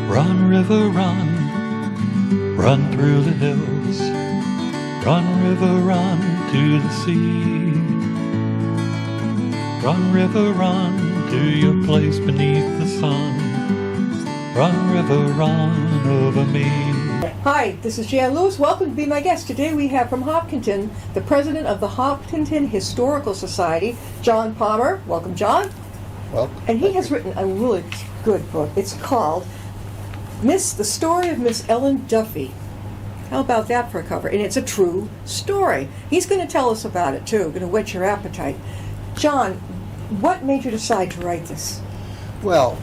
Run, river, run, run through the hills. Run, river, run to the sea. Run, river, run to your place beneath the sun. Run, river, run over me. Hi, this is Jan Lewis. Welcome to be my guest. Today we have from Hopkinton, the president of the Hopkinton Historical Society, John Palmer. Welcome, John. Well, and he has written a really good book. It's called The Story of Miss Ellen Duffy. How about that for a cover? And it's a true story. He's going to tell us about it, too. Going to whet your appetite. John, what made you decide to write this? Well,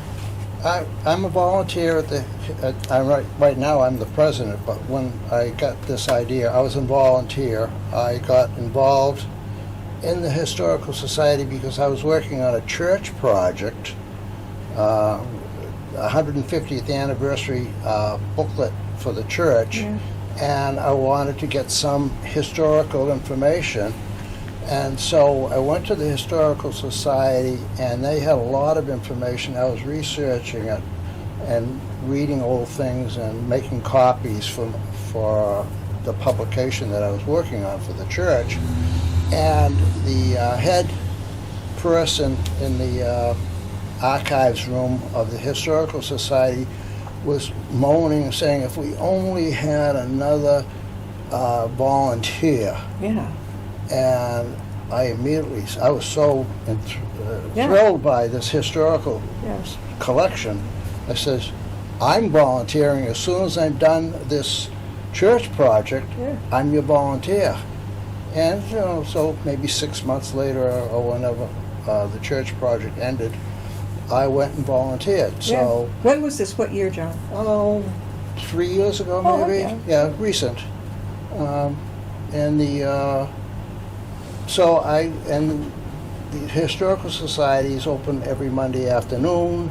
I'm a volunteer right now I'm the president, but when I got this idea, I was a volunteer. I got involved in the Historical Society because I was working on a church project, 150th anniversary booklet for the church, and I wanted to get some historical information. And so I went to the Historical Society, and they had a lot of information. I was researching it and reading old things and making copies for the publication that I was working on for the church. And the head person in the archives room of the Historical Society was moaning, saying, if we only had another volunteer. Yeah. And I was so thrilled by this historical collection. I says, I'm volunteering as soon as I'm done this church project. I'm your volunteer. And so maybe 6 months later or whenever the church project ended, I went and volunteered. So when was this? What year, John? 3 years ago, maybe. Okay. Yeah, recent. And the the Historical Society is open every Monday afternoon.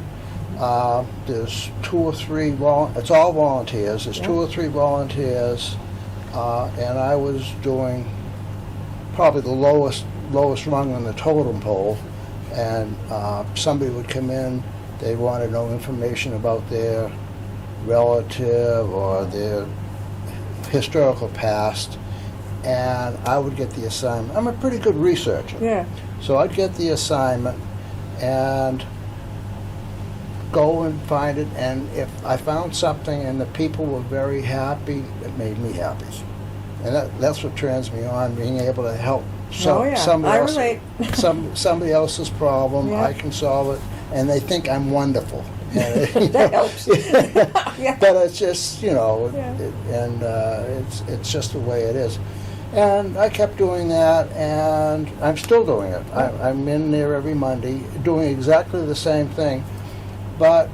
There's 2 or 3 it's all volunteers. There's 2 or 3 volunteers, and I was doing probably the lowest rung on the totem pole. And somebody would come in. They want to know information about their relative or their historical past. And I would get the assignment. I'm a pretty good researcher. Yeah. So I'd get the assignment and go and find it. And if I found something and the people were very happy, it made me happy. And that's what turns me on, being able to help somebody else's problem. I can solve it. And they think I'm wonderful. That helps. But it's just, it's just the way it is. And I kept doing that, and I'm still doing it. I'm in there every Monday doing exactly the same thing. But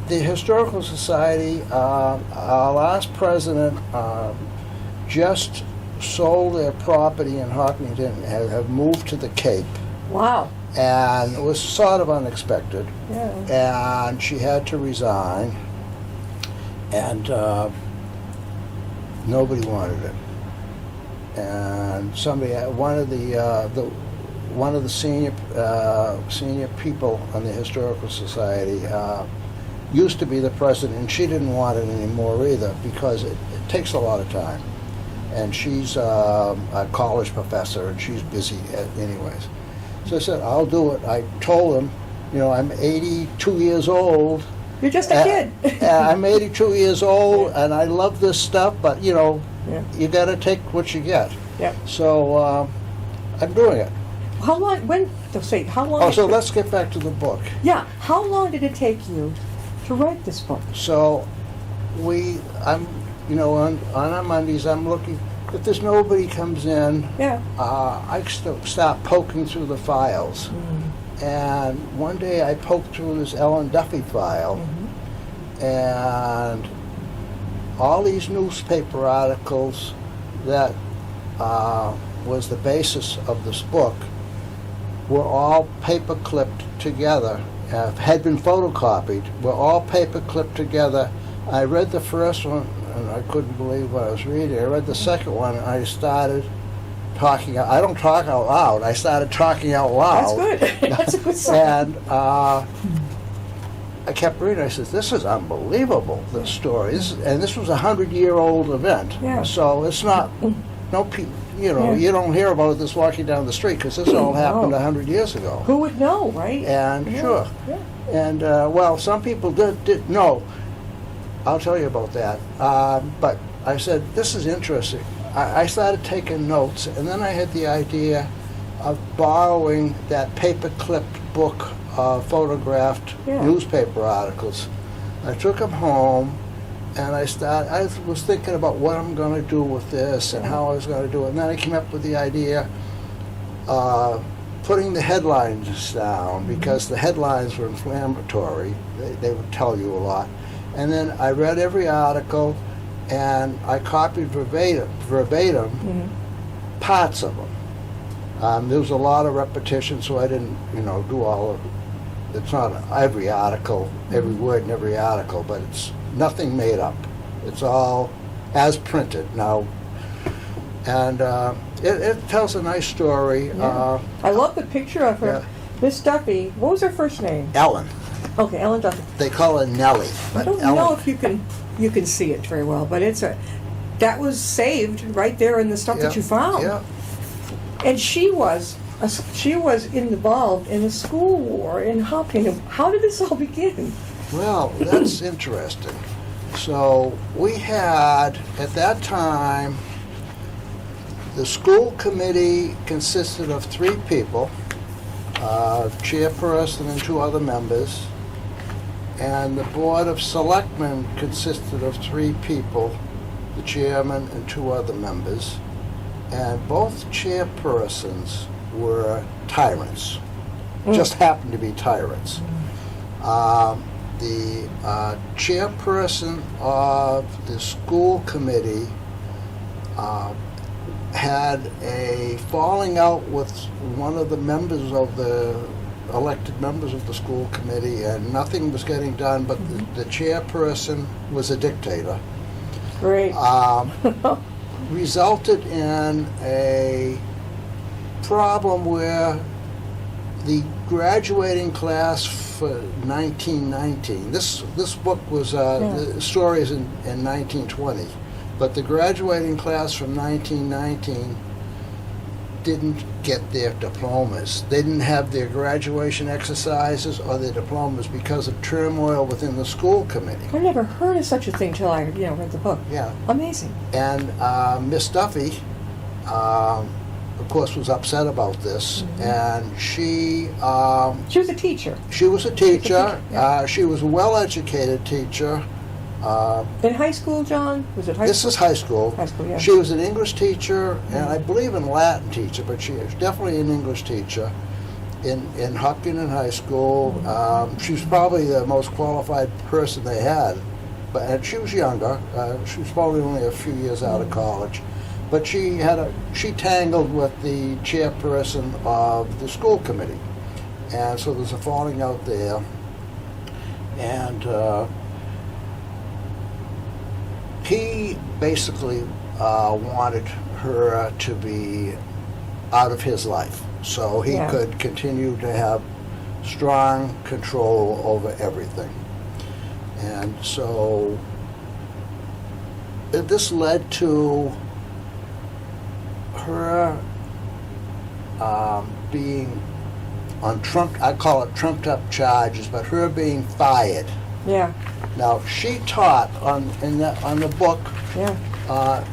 the Historical Society, our last president just sold their property in Hopkinton and have moved to the Cape. Wow. And it was sort of unexpected. Yeah. And she had to resign, and nobody wanted it. And one of the senior people on the Historical Society used to be the president, and she didn't want it anymore either because it takes a lot of time. And she's a college professor, and she's busy anyways. So I said, I'll do it. I told him, I'm 82 years old. You're just a kid. I'm 82 years old, and I love this stuff, but, you got to take what you get. Yeah. So I'm doing it. How long? So let's get back to the book. Yeah. How long did it take you to write this book? So on our Mondays, I'm looking. If there's nobody comes in, I start poking through the files. And one day I poked through this Ellen Duffy file, and all these newspaper articles that was the basis of this book were all paper clipped together, had been photocopied, were all paper clipped together. I read the first one, and I couldn't believe what I was reading. I read the second one, and I started talking. I don't talk out loud. I started talking out loud. That's good. That's a good sign. And I kept reading. I said, "This is unbelievable. This story." And this was a 100-year-old event. Yeah. So it's not you don't hear about this walking down the street because this all happened 100 years ago. Who would know, right? And sure. Yeah. And well, some people did know. I'll tell you about that. But I said, "This is interesting." I started taking notes, and then I had the idea of borrowing that paper-clipped book of photographed newspaper articles. I took them home, and I was thinking about what I'm going to do with this and how I was going to do it. And then I came up with the idea putting the headlines down, because the headlines were inflammatory. They would tell you a lot. And then I read every article, and I copied verbatim parts of them. There was a lot of repetition, so I didn't, do all of it. It's not every article, every word in every article, but it's nothing made up. It's all as printed now. And it tells a nice story. Yeah. I love the picture of her. Yeah. Miss Duffy, what was her first name? Ellen. Okay, Ellen Duffy. They call her Nellie. I don't know if you can see it very well, but that was saved right there in the stuff that you found. Yeah. And she was involved in the school war in Hopkinton. How did this all begin? Well, that's interesting. So we had, at that time, the school committee consisted of 3 people, chairperson and 2 other members, and the board of selectmen consisted of 3 people, the chairman and 2 other members, and both chairpersons were tyrants, just happened to be tyrants. The chairperson of the school committee had a falling out with one of the members of the elected members of the school committee, and nothing was getting done, but the chairperson was a dictator. Great. Resulted in a problem where the graduating class for 1919, this book was, the story is in 1920, but the graduating class from 1919 didn't get their diplomas. They didn't have their graduation exercises or their diplomas because of turmoil within the school committee. I never heard of such a thing till I read the book. Yeah. Amazing. And Miss Duffy, of course, was upset about this, and she was a teacher. She was a teacher. Yeah. She was a well-educated teacher. In high school, John? Was it high school? This is high school. High school, yeah. She was an English teacher, and I believe an Latin teacher, but she was definitely an English teacher in Hopkinton High School. She was probably the most qualified person they had, and she was younger. She was probably only a few years out of college. But she tangled with the chairperson of the school committee, and so there's a falling out there. And he basically wanted her to be out of his life, so he could continue to have strong control over everything. And so this led to her being on I call it trumped up charges, but her being fired. Yeah. Now she taught on the book. Yeah.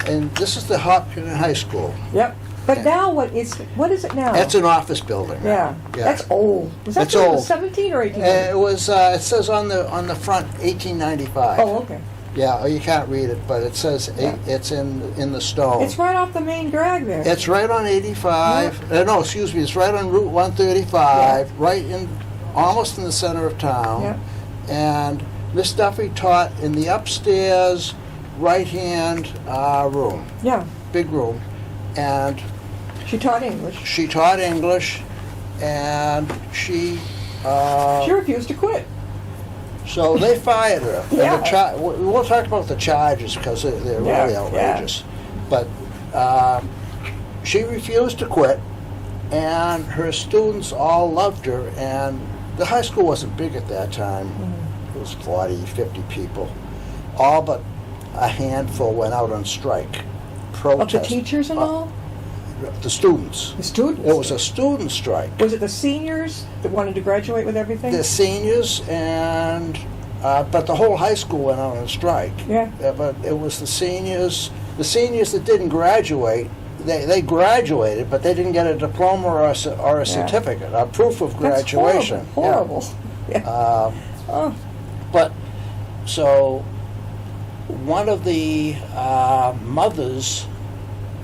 And this is the Hopkinton High School. Yep. But and now what is it now? It's an office building. Yeah. That's old. Was that 17 or 18? It was. It says on the front 1895. Oh, okay. Yeah, you can't read it, but it says it's in the stone. It's right off the main drag there. It's right on 85. Yeah. No, excuse me. It's right on Route 135, right in, almost in the center of town. Yeah. And Miss Duffy taught in the upstairs right-hand room. Yeah. Big room, and she taught English. She taught English, and she refused to quit. So they fired her. Yeah. And we'll talk about the charges because they're really outrageous. Yeah. But she refused to quit, and her students all loved her. And the high school wasn't big at that time. was 40, 50 people. All but a handful went out on strike. Protest. Of the teachers and all? The students. The students? It was a student strike. Was it the seniors that wanted to graduate with everything? The seniors and, but the whole high school went out on strike. Yeah. But it was the seniors that didn't graduate. They graduated, but they didn't get a diploma or a certificate, a proof of graduation. That's horrible. Yeah. But, so, one of the mothers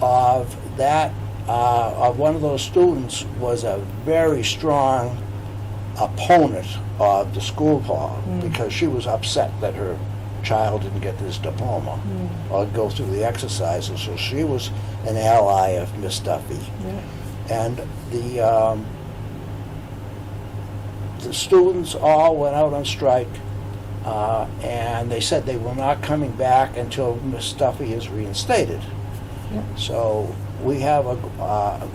of that, of one of those students was a very strong opponent of the school law because she was upset that her child didn't get this diploma or go through the exercises. So she was an ally of Miss Duffy. Yeah. And the students all went out on strike, and they said they were not coming back until Miss Duffy is reinstated. Yeah. So we have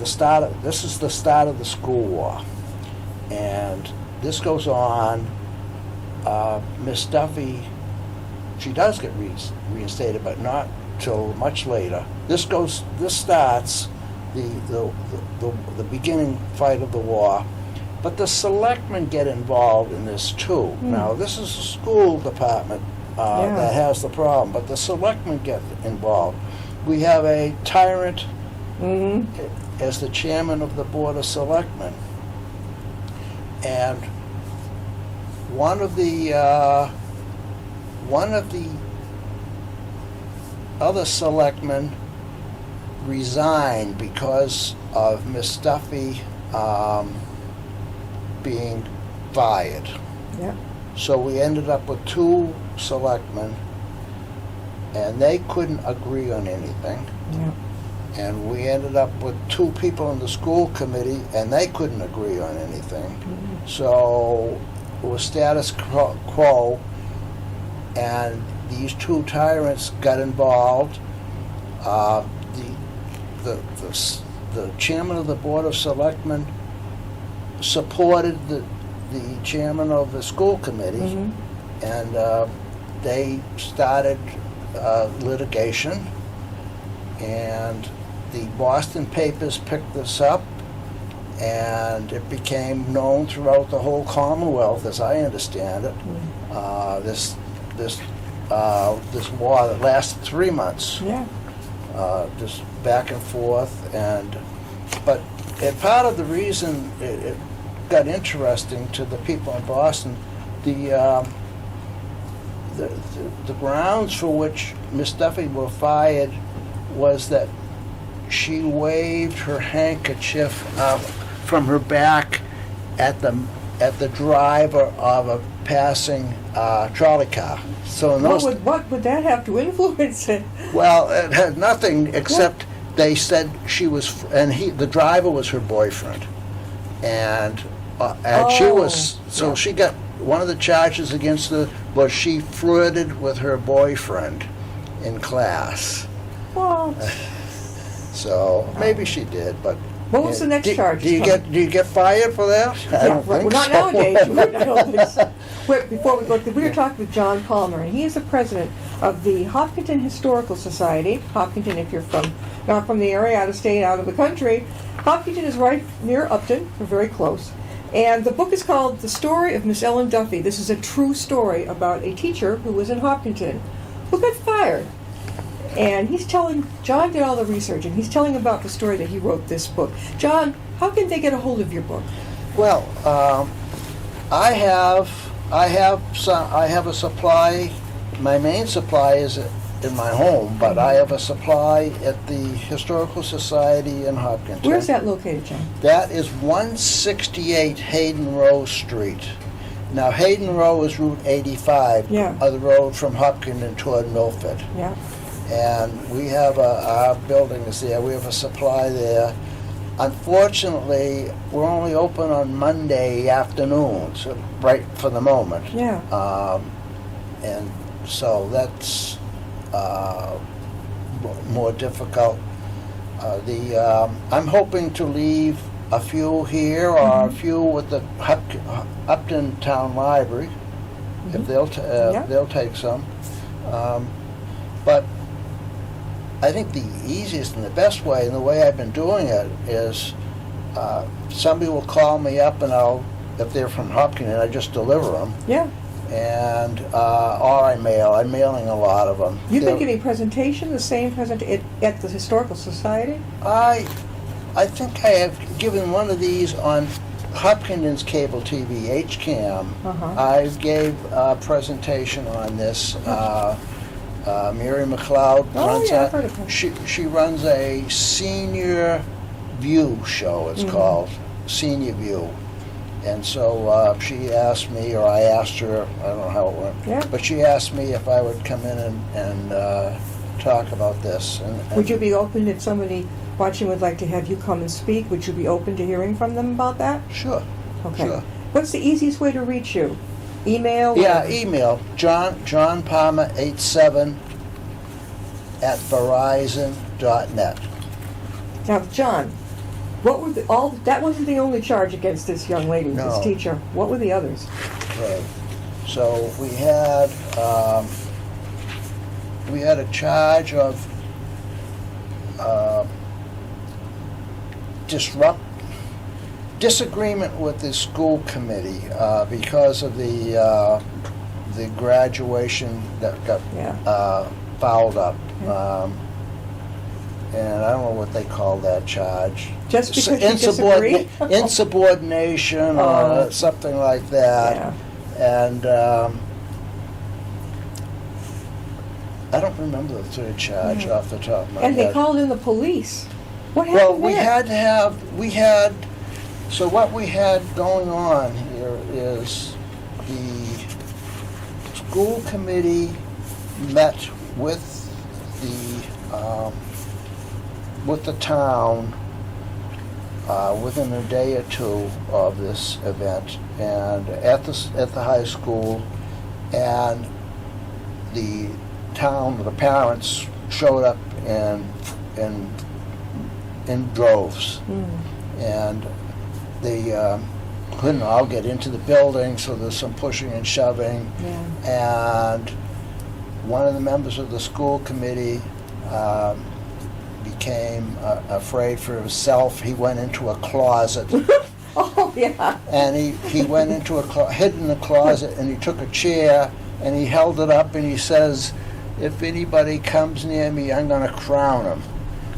this is the start of the school war, and this goes on. Miss Duffy, she does get reinstated, but not till much later. This starts the beginning fight of the war, but the selectmen get involved in this too. Now this is the school department that has the problem, but the selectmen get involved. We have a tyrant as the chairman of the Board of Selectmen. And one of the other selectmen resigned because of Miss Duffy being fired. Yeah. So we ended up with two selectmen, and they couldn't agree on anything. Yeah. And we ended up with two people in the school committee, and they couldn't agree on anything. So it was status quo, and these two tyrants got involved. The chairman of the Board of Selectmen supported the chairman of the school committee, and they started litigation, and the Boston papers picked this up, and it became known throughout the whole Commonwealth, as I understand it. This war that lasted 3 months. Yeah. Just back and forth, but part of the reason it got interesting to the people in Boston, the grounds for which Miss Duffy was fired was that she waved her handkerchief from her back at the driver of a passing trolley car. So what would that have to influence it? Well, it had nothing except they said she was, and the driver was her boyfriend, and she was. So she got one of the charges against her was she flirted with her boyfriend in class. What? So maybe she did, but. What was the next charge? Do you get fired for that? I don't think not so. nowadays. I don't think so. Wait, before we go, we were talking with John Palmer, and he is the president of the Hopkinton Historical Society. Hopkinton, if you're not from the area, out of state, out of the country. Hopkinton is right near Upton. We're very close. And the book is called The Story of Miss Ellen Duffy. This is a true story about a teacher who was in Hopkinton who got fired. And John did all the research, and he's telling about the story that he wrote this book. John, how can they get a hold of your book? Well, I have a supply. My main supply is in my home, but I have a supply at the Historical Society in Hopkinton. Where's that located, John? That is 168 Hayden Row Street. Now, Hayden Row is Route 85, the road from Hopkinton toward Milford. Yeah. And we have our building is there. We have a supply there. Unfortunately, we're only open on Monday afternoons, right for the moment. Yeah. And so that's more difficult. I'm hoping to leave a few here or a few with the Upton Town Library. if they'll take some. But I think the easiest and the best way, and the way I've been doing it, is somebody will call me up, and if they're from Hopkinton, I just deliver them. Yeah. And or I'm mailing a lot of them. You've been giving presentation, the same presentation at the Historical Society? I think I have given one of these on Hopkinton's cable TV, HCAM. I gave a presentation on this. Mary McLeod runs I've heard of her. She runs a Senior View show, it's called, Senior View. And so she asked me, or I asked her, I don't know how it went, but she asked me if I would come in and talk about this. And would you be open if somebody watching would like to have you come and speak? Would you be open to hearing from them about that? Sure. Okay. Sure. What's the easiest way to reach you? Email? Yeah, email, John Palmer 87 at verizon.net. Now, John, what were that wasn't the only charge against this young lady, this teacher. What were the others? Okay. So we had a charge of disagreement with the school committee because of the graduation that got fouled up. And I don't know what they call that charge. Just because you disagree? Insubordination or something like that. Yeah. And I don't remember the third charge off the top of my head. And they called in the police. What happened there? So what we had going on here is the school committee met with the town within a day or two of this event, and at the high school, and the town, the parents showed up in droves, and they couldn't all get into the building, so there's some pushing and shoving, and one of the members of the school committee became afraid for himself. He went into a closet. Oh, yeah. And he went into hid in the closet, and he took a chair, and he held it up, and he says, "If anybody comes near me, I'm going to crown him."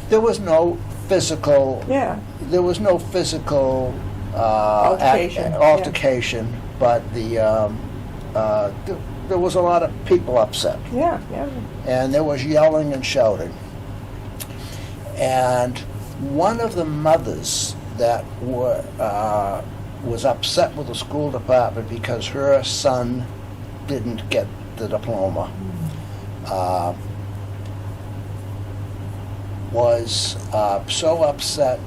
There was no physical. Yeah. There was no physical altercation, but there was a lot of people upset. Yeah. And there was yelling and shouting. And one of the mothers that was upset with the school department because her son didn't get the diploma was so upset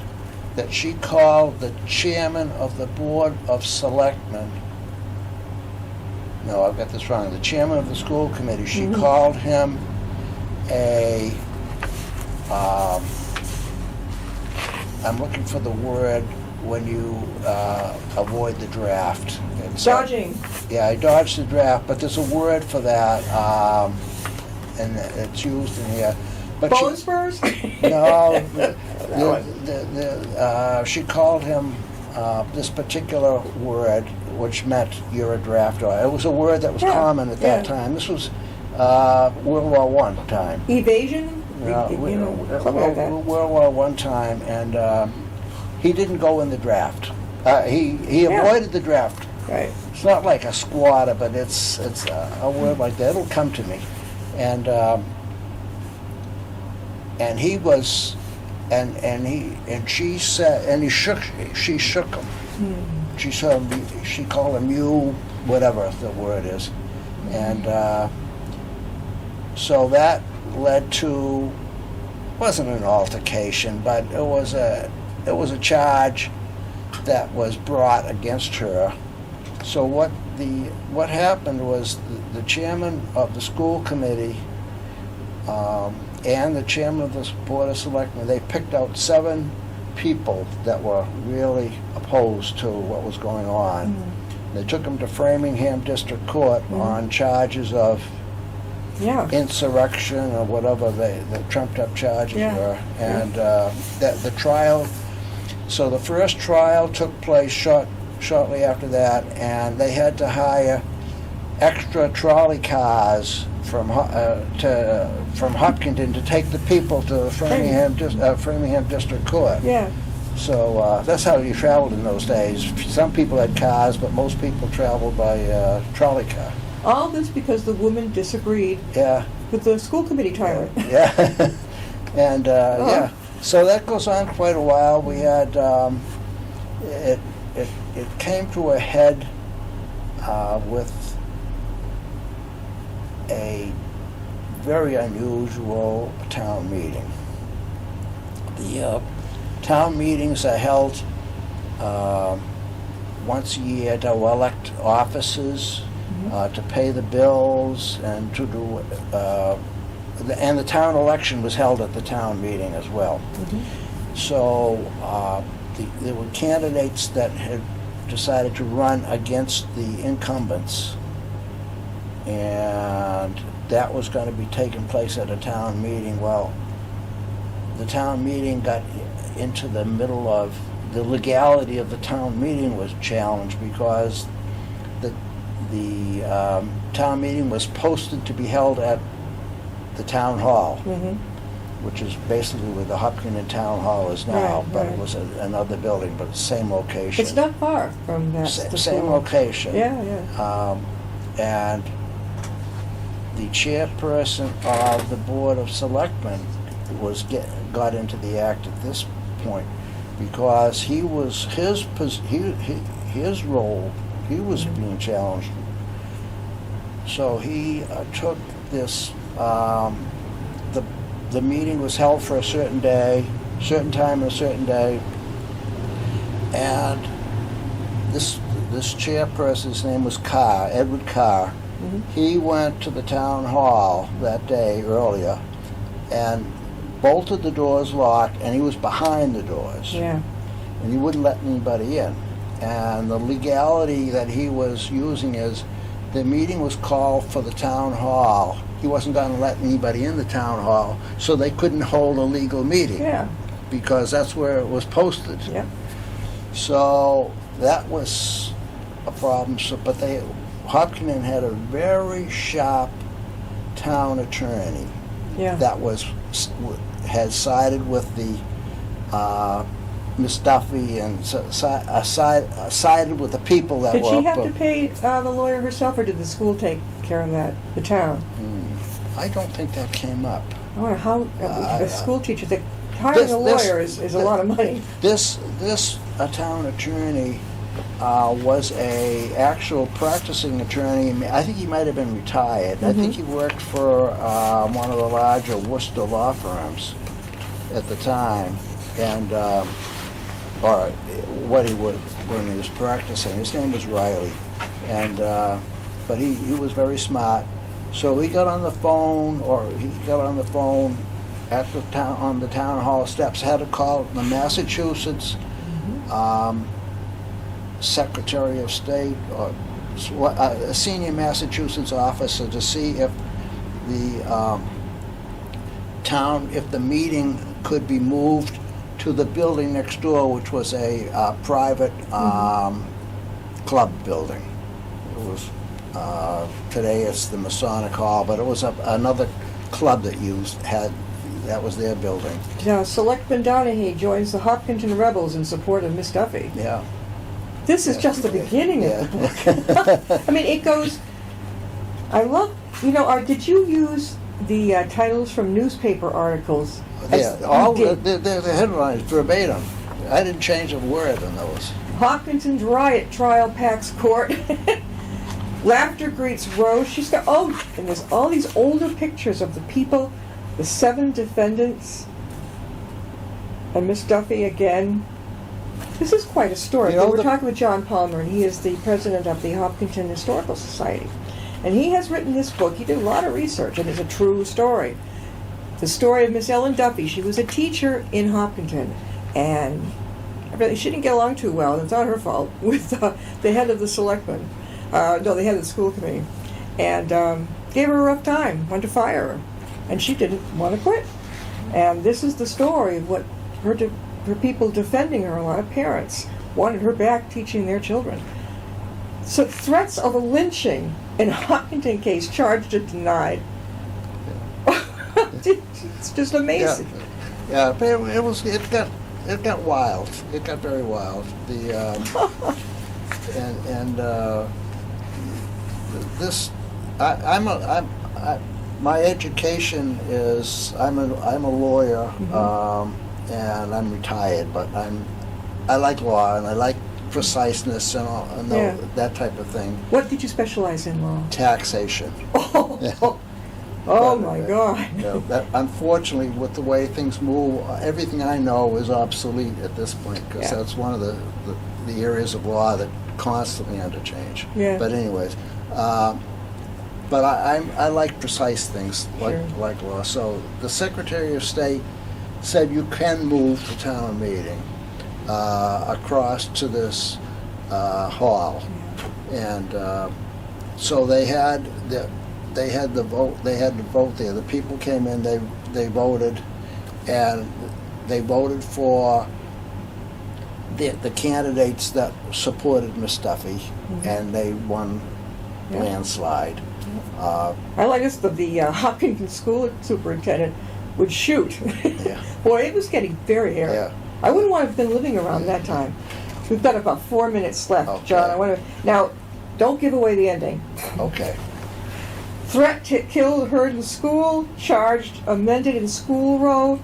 that she called the chairman of the Board of Selectmen. No, I've got this wrong. The chairman of the school committee. She called him I'm looking for the word when you avoid the draft. Dodging. Yeah, I dodged the draft, but there's a word for that, and it's used in here. But Bone spurs? No, she called him this particular word, which meant you're a draft dog. It was a word that was common at that time. This was World War I time. Evasion? World War I time, and he didn't go in the draft. He avoided the draft. Right. It's not like a squatter, but it's a word like that. It'll come to me, and he was, and she said, and she shook him. She said, she called him you, whatever the word is, and so that led to, wasn't an altercation, but it was a charge that was brought against her. So what happened was the chairman of the school committee and the chairman of the Board of Selectmen, they picked out 7 people that were really opposed to what was going on, They took him to Framingham District Court on charges of insurrection or whatever the trumped-up charges were. And the trial, so the first trial took place shortly after that, and they had to hire extra trolley cars from Hopkinton to take the people to Framingham District Court. Yeah. So that's how you traveled in those days. Some people had cars, but most people traveled by trolley car. All this because the woman disagreed with the school committee tyrant. Yeah. And so that goes on quite a while. We had it came to a head with a very unusual town meeting. The town meetings are held once a year to elect officers, to pay the bills, and to do. And the town election was held at the town meeting as well. So there were candidates that had decided to run against the incumbents, and that was going to be taking place at a town meeting. Well, the town meeting got into the middle of the legality of the town meeting was challenged because the town meeting was posted to be held at the town hall, which is basically where the Hopkinton Town Hall is now, but it was another building, but same location. It's not far from that. Same location. Yeah. And the chairperson of the Board of Selectmen got into the act at this point because he was his role. He was being challenged, so he took this. The meeting was held for a certain day, certain time, and a certain day, and this chairperson's name was Carr, Edward Carr. He went to the town hall that day earlier and bolted the doors locked, and he was behind the doors. Yeah. And he wouldn't let anybody in. And the legality that he was using is the meeting was called for the town hall. He wasn't going to let anybody in the town hall, so they couldn't hold a legal meeting. Yeah. Because that's where it was posted. Yeah. So that was a problem. But Hopkinton had a very sharp town attorney that had sided with the Miss Duffy and sided with the people that were. Did she have to pay the lawyer herself, or did the school take care of that? The town? I don't think that came up. I wonder how a school teacher. Hiring a lawyer is a lot of money. This town attorney was a actual practicing attorney. I think he might have been retired. I think he worked for one of the larger Worcester law firms at the time, and or what he would when he was practicing. His name was Riley, and but he was very smart. So he got on the phone, at the on the town hall steps. Had to call the Massachusetts Secretary of State or a senior Massachusetts officer to see if the if the meeting could be moved to the building next door, which was a private club building. It was today it's the Masonic Hall, but it was another club that that was their building. Now, Selectman Donahue joins the Hopkinton Rebels in support of Miss Duffy. Yeah. This is just the beginning of the book. I mean, it goes. I love. Did you use the titles from newspaper articles? Yeah, all the headlines verbatim. I didn't change a word in those. Hopkinton's riot trial packs court. Laughter greets Rose. She's got and there's all these older pictures of the people, the 7 defendants, and Miss Duffy again. This is quite a story. We're talking with John Palmer, and he is the president of the Hopkinton Historical Society. And he has written this book. He did a lot of research, and it's a true story. The story of Miss Ellen Duffy. She was a teacher in Hopkinton, and She didn't get along too well, and it's not her fault, with the head of the selectmen. No, the head of the school committee. And gave her a rough time, wanted to fire her. And she didn't want to quit. And this is the story of what her people defending her, a lot of parents, wanted her back teaching their children. So threats of a lynching in a Hopkinton case, charged and denied. It's just amazing. Yeah, but it got wild. It got very wild. My education is I'm a lawyer, and I'm retired, but I like law and I like preciseness and that type of thing. What did you specialize in, law? Taxation. Oh my God. Unfortunately, with the way things move, everything I know is obsolete at this point, because that's one of the areas of law that constantly under change. Yeah. But anyways, but I like precise things like law. So the Secretary of State said you can move the town meeting across to this hall, and so they had the vote. They had the vote there. The people came in. They voted, and they voted for the candidates that supported Miss Duffy, and they won landslide. I like this. The Hopkinton school superintendent would shoot. Boy, it was getting very hairy. Yeah. I wouldn't want to have been living around that time. We've got about 4 minutes left, Okay. John. I want to now. Don't give away the ending. Okay. Threat to kill heard in school. Charged amended in School Road.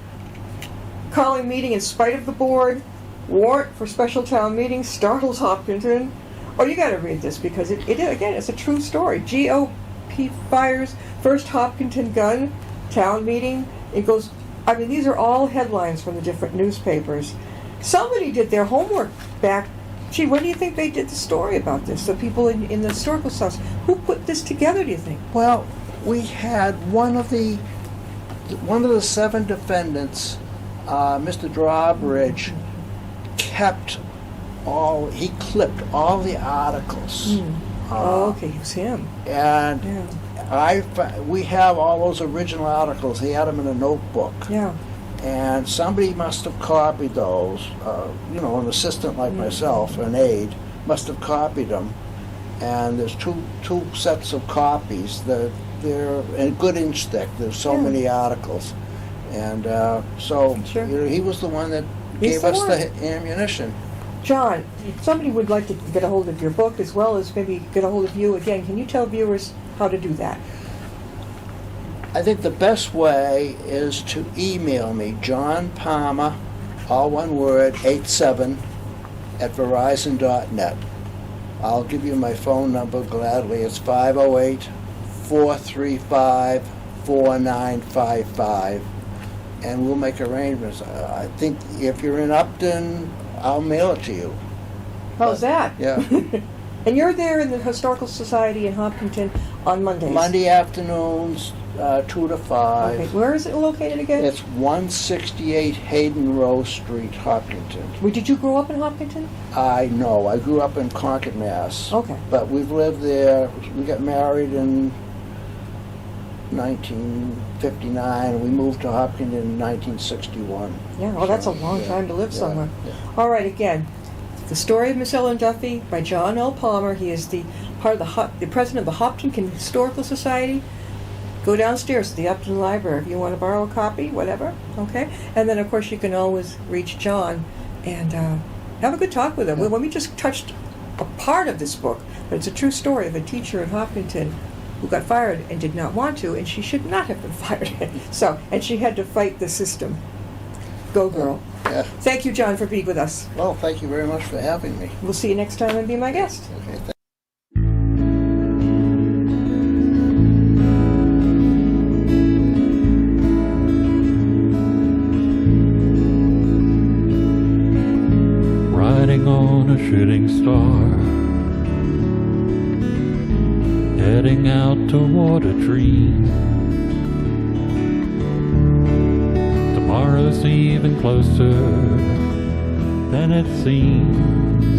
Calling meeting in spite of the board. Warrant for special town meeting startles Hopkinton. Oh, you got to read this because it again, it's a true story. GOP fires first Hopkinton gun. Town meeting. It goes. I mean, these are all headlines from the different newspapers. Somebody did their homework back. Gee, when do you think they did the story about this? The people in the historical stuff. Who put this together, do you think? Well, we had one of the 7 defendants, Mr. Drawbridge, he clipped all the articles. Okay, it was him. And we have all those original articles. He had them in a notebook. Yeah. And somebody must have copied those. An assistant like myself, an aide, must have copied them. And there's two sets of copies. They're a good inch thick. There's so many articles. And he was the one that gave us the ammunition. John, somebody would like to get a hold of your book as well as maybe get a hold of you again. Can you tell viewers how to do that? I think the best way is to email me, John Palmer, all one word, 87 @verizon.net. I'll give you my phone number gladly. It's 508-435-4955, and we'll make arrangements. I think if you're in Upton, I'll mail it to you. How's that? Yeah. And you're there in the Historical Society in Hopkinton on Mondays? Monday afternoons, 2 to 5. Okay. Where is it located again? It's 168 Hayden Rose Street, Hopkinton. Did you grow up in Hopkinton? I grew up in Concord, Mass. Okay. But we've lived there. We got married in 1959, and we moved to Hopkinton in 1961. Yeah, well, that's a long time to live somewhere. Yeah. All right, again, The Story of Miss Ellen Duffy by John L. Palmer. He is the president of the Hopkinton Historical Society. Go downstairs to the Upton Library if you want to borrow a copy, whatever, okay? And then, of course, you can always reach John and have a good talk with him. Well, we just touched a part of this book, but it's a true story of a teacher in Hopkinton who got fired and did not want to, and she should not have been fired. And she had to fight the system. Go, girl. Yeah. Thank you, John, for being with us. Well, thank you very much for having me. We'll see you next time and be my guest. Okay, Riding on a shooting star, heading out toward a dream. Tomorrow's even closer, than it seems.